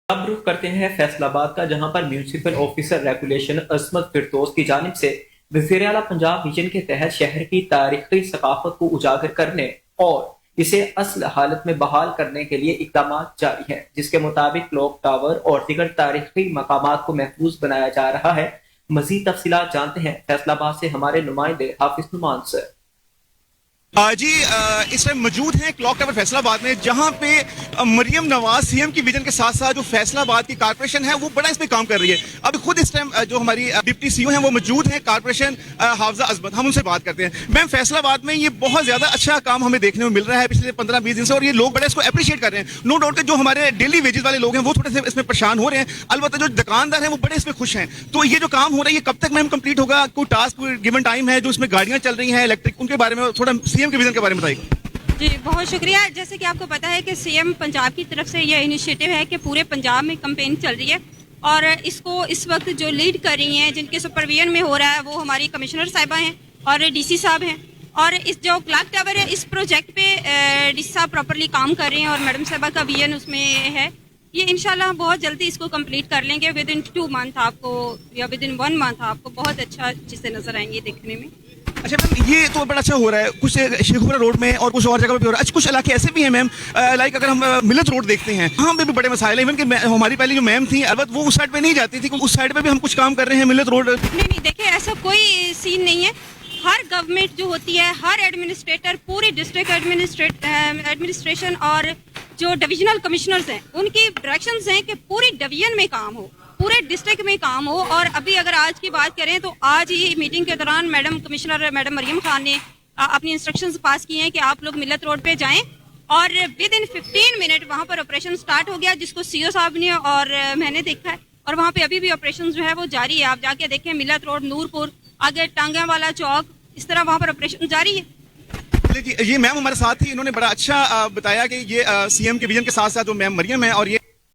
अब रुख करते हैं फैसलाबाद का, जहां पर म्यूनिसिपल ऑफिसर रेगुलेशन असमत फिरदौस की जानिब से वज़ीर आला पंजाब विजन के तहत शहर की तारीखी सकाफत को उजागर करने और इसे असल हालत में बहाल करने के लिए इकदाम जारी है, जिसके मुताबिक क्लॉक टावर और दीगर तारीखी मकामात को महफूज बनाया जा रहा है। मजीद तफसीलात जानते हैं फैसलाबाद से हमारे नुमाइंदे हाफिज नुमान से। जी इस टाइम मौजूद हैं क्लॉक टावर फैसलाबाद में, जहां पे मरियम नवाज सीएम की विजन के साथ साथ जो फैसलाबाद की कारपोरेशन है वो बड़ा इस पे काम कर रही है। अब खुद इस टाइम जो हमारी डिप्टी सीईओ हैं वो मौजूद हैं कारपोरेशन हाफजा अजमत, हम उनसे बात करते हैं। मैम, फैसलाबाद में ये बहुत ज्यादा अच्छा काम हमें देखने को मिल रहा है पिछले 15-20 दिन से, और ये लोग बड़े इसको अप्रिशिएट कर रहे हैं। नो डाउट जो हमारे डेली वेजेस वाले लोग हैं वो थोड़े से इसमें परेशान हो रहे हैं, अलबत्ता जो दुकानदार हैं वो बड़े इसमें खुश हैं। तो ये जो काम हो रहा है ये कब तक मैम कंप्लीट होगा? कोई टास्क गिवन टाइम है? जो इसमें गाड़ियां चल रही हैं इलेक्ट्रिक, उनके बारे में थोड़ा सीएम के विजन के बारे में बताइए। जी बहुत शुक्रिया। जैसे कि आपको पता है कि सीएम पंजाब की तरफ से यह इनिशिएटिव है कि पूरे पंजाब में कैंपेन चल रही है, और इसको इस वक्त जो लीड कर रही हैं, जिनके सुपरविजन में हो रहा है, वो हमारी कमिश्नर साहिबा हैं और डीसी साहब हैं। और इस जो क्लॉक टावर है इस प्रोजेक्ट पे डीसी साहब प्रॉपरली काम कर रहे हैं और मैडम साहिबा का विजन उसमें है। ये इंशाल्लाह बहुत जल्दी इसको कंप्लीट कर लेंगे। विद इन 2 मंथ आपको या विद इन 1 मंथ आपको बहुत अच्छा चीज़ें नजर आएंगी देखने में। अच्छा मैम, ये तो बड़ा अच्छा हो रहा है, कुछ शेखुपुरा रोड में और कुछ और जगह पे भी हो रहा है। अच्छा, कुछ इलाके ऐसे भी हैं मैम, लाइक अगर हम मिलत रोड देखते हैं, वहाँ पे भी बड़े मसाइल हैं। इवन कि हमारी पहले जो मैम थी अलबत्ता वो उस साइड पे नहीं जाती थी, उस साइड पे भी हम कुछ काम कर रहे हैं मिलत रोड। नहीं, देखिए ऐसा कोई सीन नहीं है। हर गवर्नमेंट जो होती है, हर एडमिनिस्ट्रेटर, पूरी डिस्ट्रिक्ट एडमिनिस्ट्रेशन और जो डिविजनल कमिश्नर्स हैं, उनकी डायरेक्शंस हैं कि पूरी डिवीजन में काम हो, पूरे डिस्ट्रिक्ट में काम हो। और अभी अगर आज की बात करें तो आज ही मीटिंग के दौरान madam commissioner madam Mariam Khan ने अपनी इंस्ट्रक्शंस पास की हैं कि आप लोग मिलत रोड पे जाएं, और विद इन 15 मिनट वहां पर ऑपरेशन स्टार्ट हो गया, जिसको सीओ साहब ने और मैंने देखा है। और वहां पे अभी भी ऑपरेशन जो है वो जारी है। आप जाके देखें, मिलत रोड, नूरपुर, आगे टांगा वाला चौक, इस तरह वहां पर ऑपरेशन जारी है। ये मैम हमारे साथ ही, इन्होंने बड़ा अच्छा बताया कि ये सीएम के विजन के साथ साथ वो मैम मरियम है, और ये